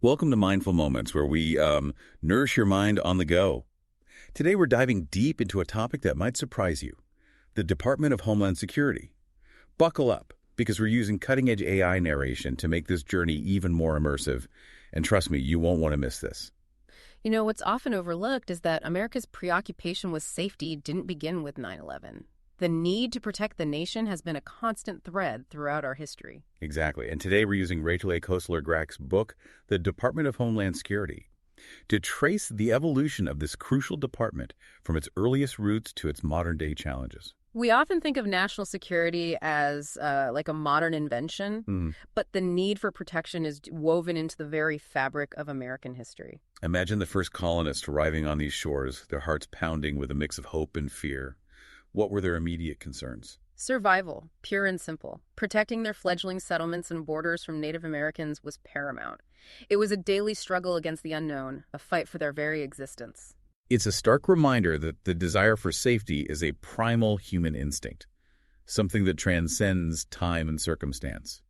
Welcome to Mindful Moments, where we nourish your mind on the go. Today we're diving deep into a topic that might surprise you, the Department of Homeland Security. Buckle up, because we're using cutting-edge AI narration to make this journey even more immersive. And trust me, you won't want to miss this. You know, what's often overlooked is that America's preoccupation with safety didn't begin with 9/11. The need to protect the nation has been a constant thread throughout our history. Exactly. And today we're using Rachel A. Koestler-Grack's book, The Department of Homeland Security, to trace the evolution of this crucial department from its earliest roots to its modern-day challenges. We often think of national security as like a modern invention, but the need for protection is woven into the very fabric of American history. Imagine the first colonists arriving on these shores, their hearts pounding with a mix of hope and fear. What were their immediate concerns? Survival, pure and simple. Protecting their fledgling settlements and borders from Native Americans was paramount. It was a daily struggle against the unknown, a fight for their very existence. It's a stark reminder that the desire for safety is a primal human instinct, something that transcends time and circumstance.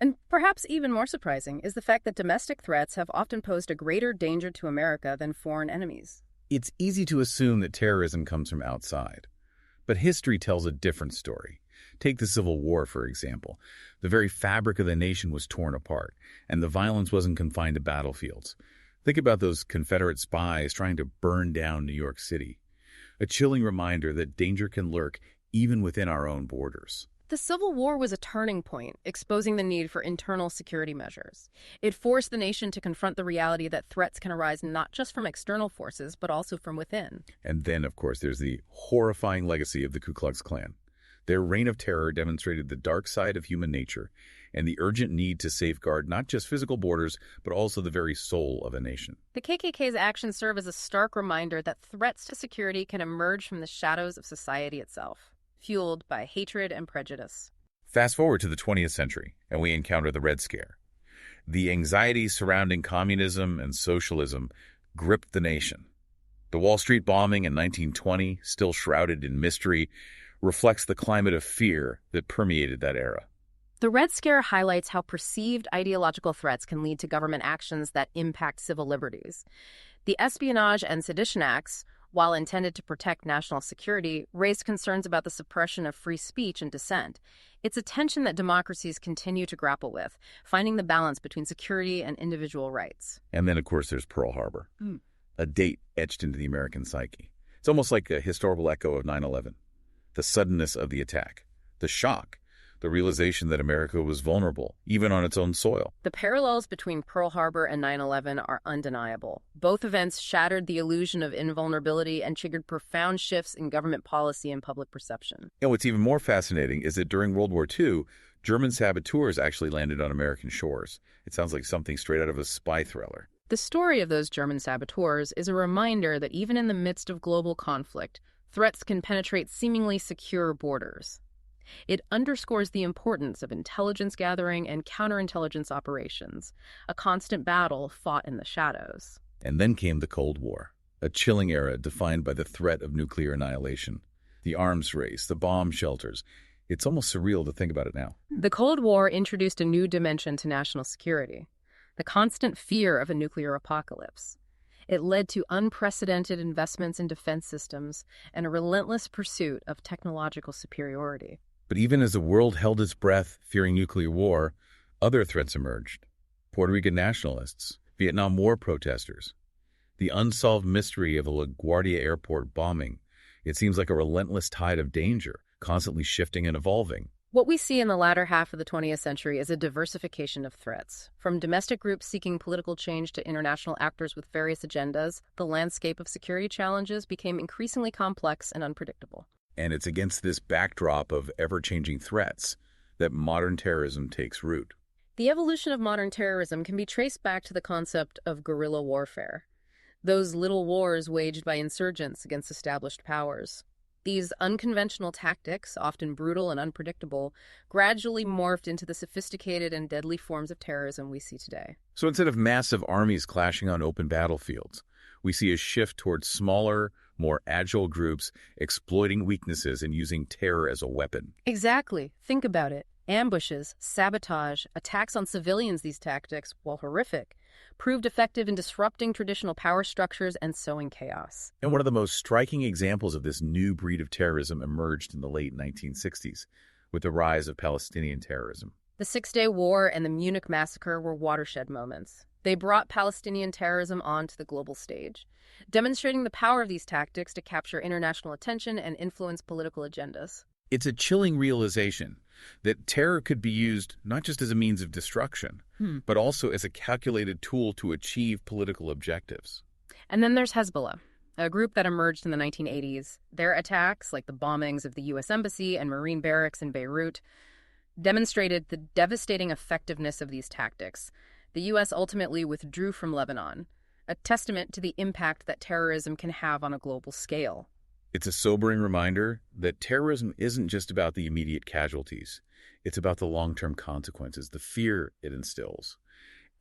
And perhaps even more surprising is the fact that domestic threats have often posed a greater danger to America than foreign enemies. It's easy to assume that terrorism comes from outside. But history tells a different story. Take the Civil War, for example. The very fabric of the nation was torn apart, and the violence wasn't confined to battlefields. Think about those Confederate spies trying to burn down New York City. A chilling reminder that danger can lurk even within our own borders. The Civil War was a turning point, exposing the need for internal security measures. It forced the nation to confront the reality that threats can arise not just from external forces, but also from within. And then, of course, there's the horrifying legacy of the Ku Klux Klan. Their reign of terror demonstrated the dark side of human nature and the urgent need to safeguard not just physical borders, but also the very soul of a nation. The KKK's actions serve as a stark reminder that threats to security can emerge from the shadows of society itself, fueled by hatred and prejudice. Fast forward to the 20th century, and we encounter the Red Scare. The anxiety surrounding communism and socialism gripped the nation. The Wall Street bombing in 1920, still shrouded in mystery, reflects the climate of fear that permeated that era. The Red Scare highlights how perceived ideological threats can lead to government actions that impact civil liberties. The Espionage and Sedition Acts, while intended to protect national security, raised concerns about the suppression of free speech and dissent. It's a tension that democracies continue to grapple with, finding the balance between security and individual rights. And then, of course, there's Pearl Harbor, a date etched into the American psyche. It's almost like a historical echo of 9/11. The suddenness of the attack, the shock, the realization that America was vulnerable, even on its own soil. The parallels between Pearl Harbor and 9/11 are undeniable. Both events shattered the illusion of invulnerability and triggered profound shifts in government policy and public perception. And what's even more fascinating is that during World War II, German saboteurs actually landed on American shores. It sounds like something straight out of a spy thriller. The story of those German saboteurs is a reminder that even in the midst of global conflict, threats can penetrate seemingly secure borders. It underscores the importance of intelligence gathering and counterintelligence operations, a constant battle fought in the shadows. And then came the Cold War, a chilling era defined by the threat of nuclear annihilation. The arms race, the bomb shelters. It's almost surreal to think about it now. The Cold War introduced a new dimension to national security, the constant fear of a nuclear apocalypse. It led to unprecedented investments in defense systems and a relentless pursuit of technological superiority. But even as the world held its breath, fearing nuclear war, other threats emerged. Puerto Rican nationalists, Vietnam War protesters, the unsolved mystery of the LaGuardia airport bombing. It seems like a relentless tide of danger, constantly shifting and evolving. What we see in the latter half of the 20th century is a diversification of threats. From domestic groups seeking political change to international actors with various agendas, the landscape of security challenges became increasingly complex and unpredictable. And it's against this backdrop of ever-changing threats that modern terrorism takes root. The evolution of modern terrorism can be traced back to the concept of guerrilla warfare, those little wars waged by insurgents against established powers. These unconventional tactics, often brutal and unpredictable, gradually morphed into the sophisticated and deadly forms of terrorism we see today. So instead of massive armies clashing on open battlefields, we see a shift towards smaller, more agile groups exploiting weaknesses and using terror as a weapon. Exactly. Think about it. Ambushes, sabotage, attacks on civilians. These tactics, while horrific, proved effective in disrupting traditional power structures and sowing chaos. And one of the most striking examples of this new breed of terrorism emerged in the late 1960s with the rise of Palestinian terrorism. The Six-Day War and the Munich Massacre were watershed moments. They brought Palestinian terrorism onto the global stage, demonstrating the power of these tactics to capture international attention and influence political agendas. It's a chilling realization that terror could be used not just as a means of destruction, but also as a calculated tool to achieve political objectives. And then there's Hezbollah, a group that emerged in the 1980s. Their attacks, like the bombings of the U.S. Embassy and Marine barracks in Beirut, demonstrated the devastating effectiveness of these tactics. The U.S. ultimately withdrew from Lebanon, a testament to the impact that terrorism can have on a global scale. It's a sobering reminder that terrorism isn't just about the immediate casualties. It's about the long-term consequences, the fear it instills,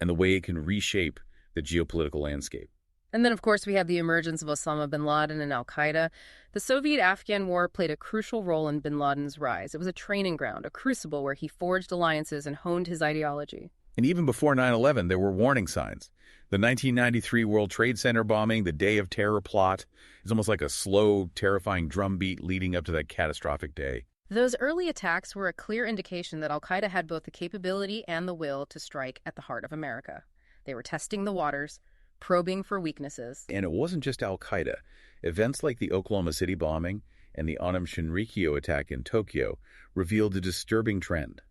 and the way it can reshape the geopolitical landscape. And then, of course, we have the emergence of Osama bin Laden and al-Qaeda. The Soviet-Afghan War played a crucial role in bin Laden's rise. It was a training ground, a crucible where he forged alliances and honed his ideology. And even before 9/11, there were warning signs. The 1993 World Trade Center bombing, the Day of Terror plot, is almost like a slow, terrifying drumbeat leading up to that catastrophic day. Those early attacks were a clear indication that al-Qaeda had both the capability and the will to strike at the heart of America. They were testing the waters, probing for weaknesses. And it wasn't just al-Qaeda. Events like the Oklahoma City bombing and the Aum Shinrikyo attack in Tokyo revealed a disturbing trend.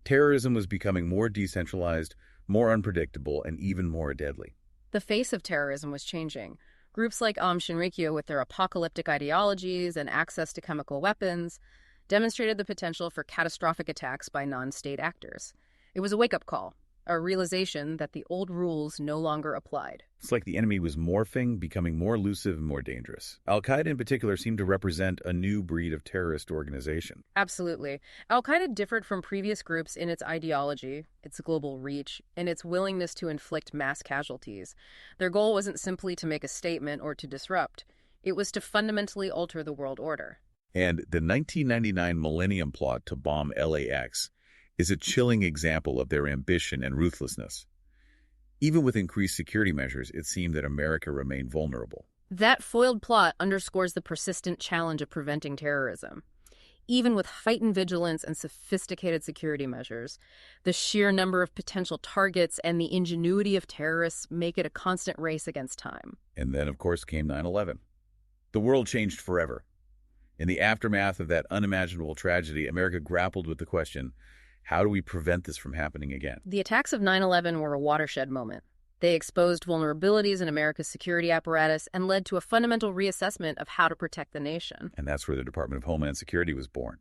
Terrorism was becoming more decentralized, more unpredictable, and even more deadly. The face of terrorism was changing. Groups like Aum Shinrikyo, with their apocalyptic ideologies and access to chemical weapons, demonstrated the potential for catastrophic attacks by non-state actors. It was a wake-up call, a realization that the old rules no longer applied. It's like the enemy was morphing, becoming more elusive and more dangerous. Al-Qaeda in particular seemed to represent a new breed of terrorist organization. Absolutely. Al-Qaeda differed from previous groups in its ideology, its global reach, and its willingness to inflict mass casualties. Their goal wasn't simply to make a statement or to disrupt. It was to fundamentally alter the world order. And the 1999 Millennium Plot to bomb LAX is a chilling example of their ambition and ruthlessness. Even with increased security measures, it seemed that America remained vulnerable. That foiled plot underscores the persistent challenge of preventing terrorism. Even with heightened vigilance and sophisticated security measures, the sheer number of potential targets and the ingenuity of terrorists make it a constant race against time. And then, of course, came 9/11. The world changed forever. In the aftermath of that unimaginable tragedy, America grappled with the question, how do we prevent this from happening again? The attacks of 9/11 were a watershed moment. They exposed vulnerabilities in America's security apparatus and led to a fundamental reassessment of how to protect the nation. And that's where the Department of Homeland Security was born.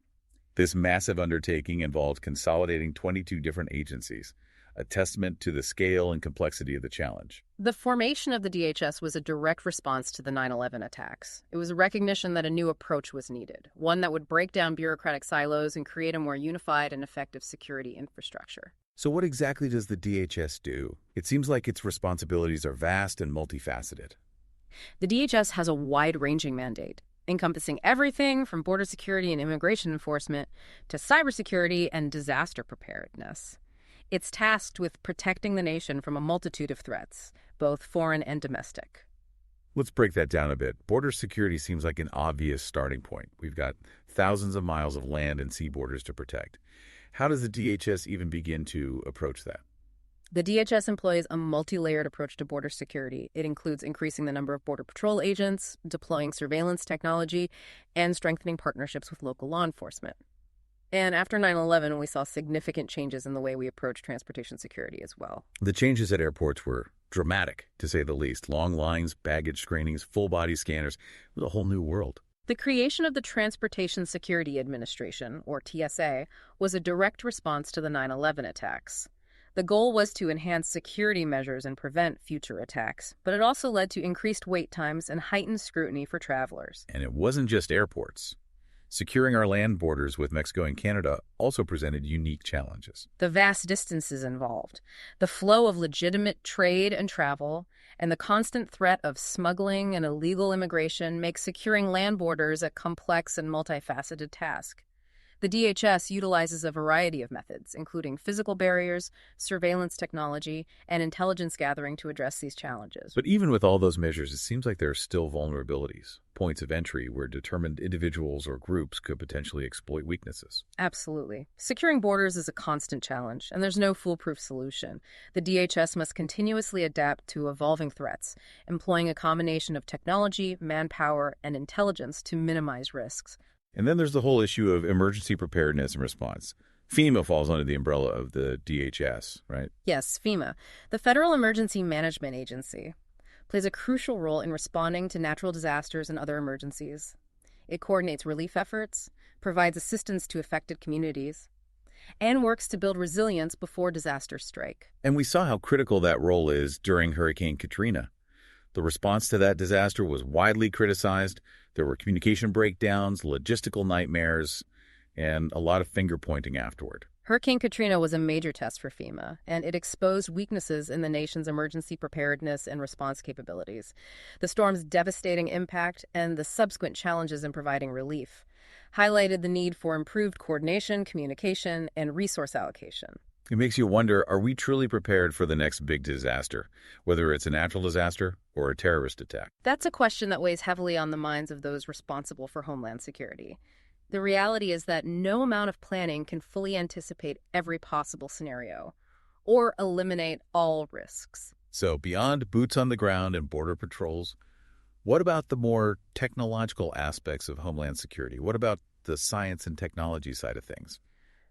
This massive undertaking involved consolidating 22 different agencies, a testament to the scale and complexity of the challenge. The formation of the DHS was a direct response to the 9/11 attacks. It was a recognition that a new approach was needed, one that would break down bureaucratic silos and create a more unified and effective security infrastructure. So what exactly does the DHS do? It seems like its responsibilities are vast and multifaceted. The DHS has a wide-ranging mandate, encompassing everything from border security and immigration enforcement to cybersecurity and disaster preparedness. It's tasked with protecting the nation from a multitude of threats, both foreign and domestic. Let's break that down a bit. Border security seems like an obvious starting point. We've got thousands of miles of land and sea borders to protect. How does the DHS even begin to approach that? The DHS employs a multi-layered approach to border security. It includes increasing the number of Border Patrol agents, deploying surveillance technology, and strengthening partnerships with local law enforcement. And after 9/11, we saw significant changes in the way we approach transportation security as well. The changes at airports were dramatic, to say the least. Long lines, baggage screenings, full-body scanners. It was a whole new world. The creation of the Transportation Security Administration, or TSA, was a direct response to the 9/11 attacks. The goal was to enhance security measures and prevent future attacks, but it also led to increased wait times and heightened scrutiny for travelers. And it wasn't just airports. Securing our land borders with Mexico and Canada also presented unique challenges. The vast distances involved, the flow of legitimate trade and travel, and the constant threat of smuggling and illegal immigration make securing land borders a complex and multifaceted task. The DHS utilizes a variety of methods, including physical barriers, surveillance technology, and intelligence gathering to address these challenges. But even with all those measures, it seems like there are still vulnerabilities, points of entry where determined individuals or groups could potentially exploit weaknesses. Absolutely. Securing borders is a constant challenge, and there's no foolproof solution. The DHS must continuously adapt to evolving threats, employing a combination of technology, manpower, and intelligence to minimize risks. And then there's the whole issue of emergency preparedness and response. FEMA falls under the umbrella of the DHS, right? Yes, FEMA, the Federal Emergency Management Agency, plays a crucial role in responding to natural disasters and other emergencies. It coordinates relief efforts, provides assistance to affected communities, and works to build resilience before disasters strike. And we saw how critical that role is during Hurricane Katrina. The response to that disaster was widely criticized. There were communication breakdowns, logistical nightmares, and a lot of finger-pointing afterward. Hurricane Katrina was a major test for FEMA, and it exposed weaknesses in the nation's emergency preparedness and response capabilities. The storm's devastating impact and the subsequent challenges in providing relief highlighted the need for improved coordination, communication, and resource allocation. It makes you wonder, are we truly prepared for the next big disaster, whether it's a natural disaster or a terrorist attack? That's a question that weighs heavily on the minds of those responsible for Homeland Security. The reality is that no amount of planning can fully anticipate every possible scenario or eliminate all risks. So beyond boots on the ground and border patrols, what about the more technological aspects of Homeland Security? What about the science and technology side of things?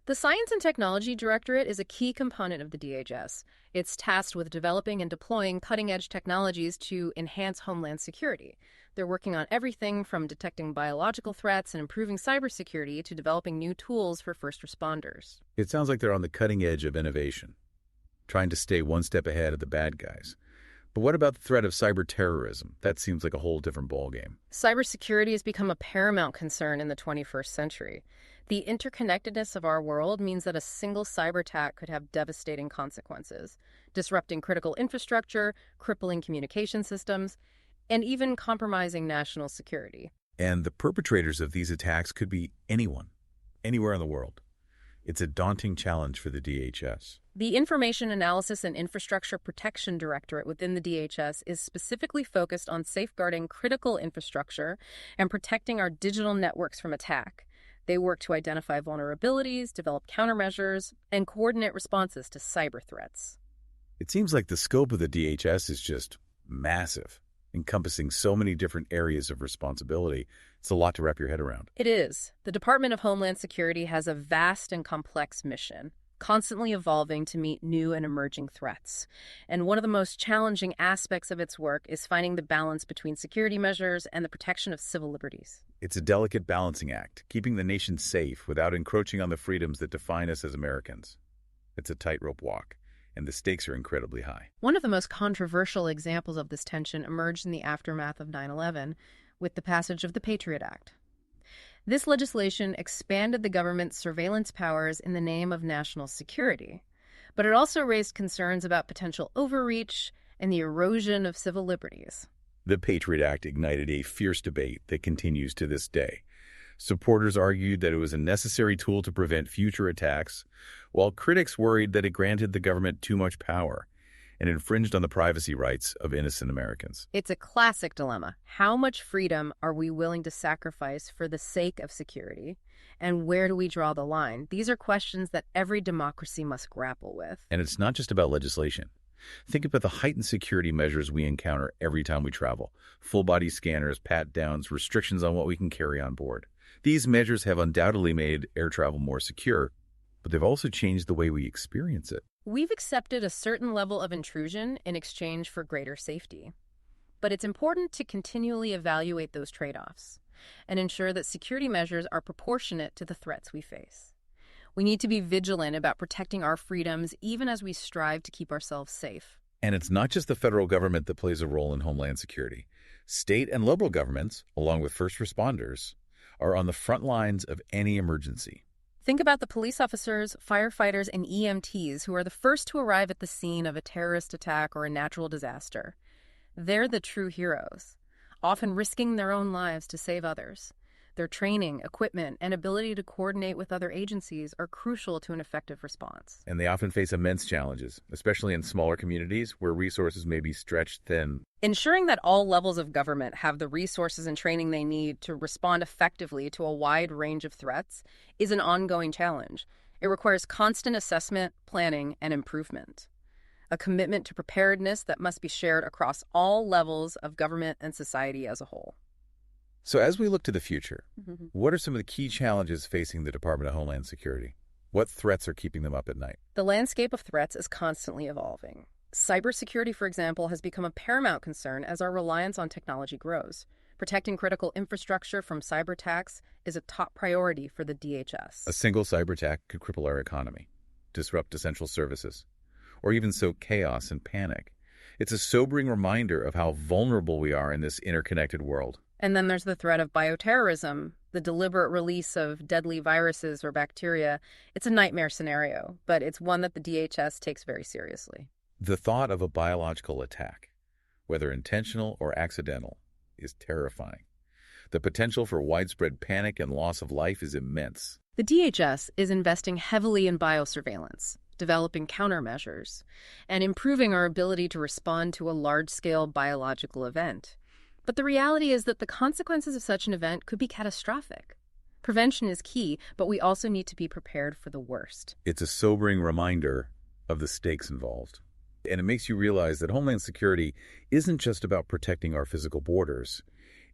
The Science and Technology Directorate is a key component of the DHS. It's tasked with developing and deploying cutting-edge technologies to enhance Homeland Security. They're working on everything from detecting biological threats and improving cybersecurity to developing new tools for first responders. It sounds like they're on the cutting edge of innovation, trying to stay one step ahead of the bad guys. But what about the threat of cyber terrorism? That seems like a whole different ballgame. Cybersecurity has become a paramount concern in the 21st century. The interconnectedness of our world means that a single cyber attack could have devastating consequences, disrupting critical infrastructure, crippling communication systems, and even compromising national security. And the perpetrators of these attacks could be anyone, anywhere in the world. It's a daunting challenge for the DHS. The Information Analysis and Infrastructure Protection Directorate within the DHS is specifically focused on safeguarding critical infrastructure and protecting our digital networks from attack. They work to identify vulnerabilities, develop countermeasures, and coordinate responses to cyber threats. It seems like the scope of the DHS is just massive, encompassing so many different areas of responsibility. It's a lot to wrap your head around. It is. The Department of Homeland Security has a vast and complex mission, constantly evolving to meet new and emerging threats. And one of the most challenging aspects of its work is finding the balance between security measures and the protection of civil liberties. It's a delicate balancing act, keeping the nation safe without encroaching on the freedoms that define us as Americans. It's a tightrope walk, and the stakes are incredibly high. One of the most controversial examples of this tension emerged in the aftermath of 9/11 with the passage of the Patriot Act. This legislation expanded the government's surveillance powers in the name of national security, but it also raised concerns about potential overreach and the erosion of civil liberties. The Patriot Act ignited a fierce debate that continues to this day. Supporters argued that it was a necessary tool to prevent future attacks, while critics worried that it granted the government too much power and infringed on the privacy rights of innocent Americans. It's a classic dilemma. How much freedom are we willing to sacrifice for the sake of security? And where do we draw the line? These are questions that every democracy must grapple with. And it's not just about legislation. Think about the heightened security measures we encounter every time we travel. Full-body scanners, pat-downs, restrictions on what we can carry on board. These measures have undoubtedly made air travel more secure, but they've also changed the way we experience it. We've accepted a certain level of intrusion in exchange for greater safety. But it's important to continually evaluate those trade-offs and ensure that security measures are proportionate to the threats we face. We need to be vigilant about protecting our freedoms even as we strive to keep ourselves safe. And it's not just the federal government that plays a role in Homeland Security. State and local governments, along with first responders, are on the front lines of any emergency. Think about the police officers, firefighters, and EMTs who are the first to arrive at the scene of a terrorist attack or a natural disaster. They're the true heroes, often risking their own lives to save others. Their training, equipment, and ability to coordinate with other agencies are crucial to an effective response. And they often face immense challenges, especially in smaller communities where resources may be stretched thin. Ensuring that all levels of government have the resources and training they need to respond effectively to a wide range of threats is an ongoing challenge. It requires constant assessment, planning, and improvement. A commitment to preparedness that must be shared across all levels of government and society as a whole. So as we look to the future, what are some of the key challenges facing the Department of Homeland Security? What threats are keeping them up at night? The landscape of threats is constantly evolving. Cybersecurity, for example, has become a paramount concern as our reliance on technology grows. Protecting critical infrastructure from cyber attacks is a top priority for the DHS. A single cyber attack could cripple our economy, disrupt essential services, or even sow chaos and panic. It's a sobering reminder of how vulnerable we are in this interconnected world. And then there's the threat of bioterrorism, the deliberate release of deadly viruses or bacteria. It's a nightmare scenario, but it's one that the DHS takes very seriously. The thought of a biological attack, whether intentional or accidental, is terrifying. The potential for widespread panic and loss of life is immense. The DHS is investing heavily in biosurveillance, developing countermeasures, and improving our ability to respond to a large-scale biological event. But the reality is that the consequences of such an event could be catastrophic. Prevention is key, but we also need to be prepared for the worst. It's a sobering reminder of the stakes involved. And it makes you realize that Homeland Security isn't just about protecting our physical borders.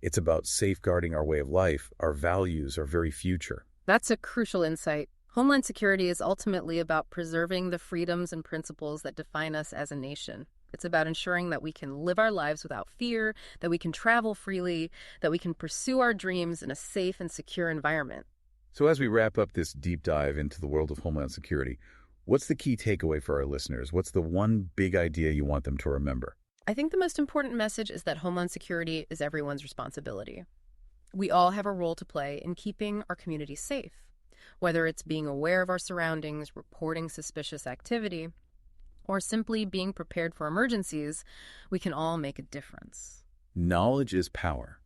It's about safeguarding our way of life, our values, our very future. That's a crucial insight. Homeland Security is ultimately about preserving the freedoms and principles that define us as a nation. It's about ensuring that we can live our lives without fear, that we can travel freely, that we can pursue our dreams in a safe and secure environment. So as we wrap up this deep dive into the world of Homeland Security, what's the key takeaway for our listeners? What's the one big idea you want them to remember? I think the most important message is that Homeland Security is everyone's responsibility. We all have a role to play in keeping our communities safe. Whether it's being aware of our surroundings, reporting suspicious activity, or simply being prepared for emergencies, we can all make a difference. Knowledge is power.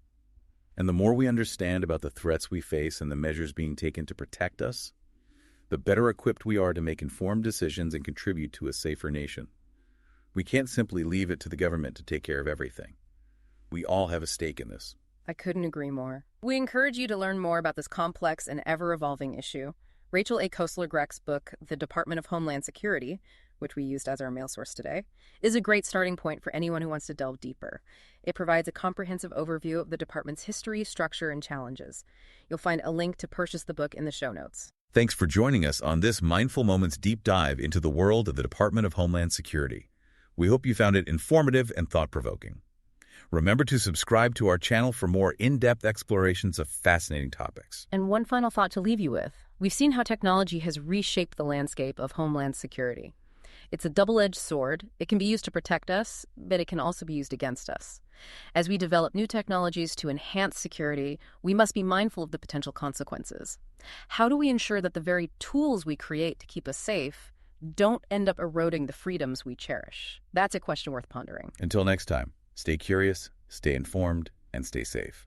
And the more we understand about the threats we face and the measures being taken to protect us, the better equipped we are to make informed decisions and contribute to a safer nation. We can't simply leave it to the government to take care of everything. We all have a stake in this. I couldn't agree more. We encourage you to learn more about this complex and ever-evolving issue. Rachel A. Koestler-Greck's book, The Department of Homeland Security, which we used as our mail source today, is a great starting point for anyone who wants to delve deeper. It provides a comprehensive overview of the department's history, structure, and challenges. You'll find a link to purchase the book in the show notes. Thanks for joining us on this Mindful Moments deep dive into the world of the Department of Homeland Security. We hope you found it informative and thought-provoking. Remember to subscribe to our channel for more in-depth explorations of fascinating topics. And one final thought to leave you with. We've seen how technology has reshaped the landscape of Homeland Security. It's a double-edged sword. It can be used to protect us, but it can also be used against us. As we develop new technologies to enhance security, we must be mindful of the potential consequences. How do we ensure that the very tools we create to keep us safe don't end up eroding the freedoms we cherish? That's a question worth pondering. Until next time, stay curious, stay informed, and stay safe.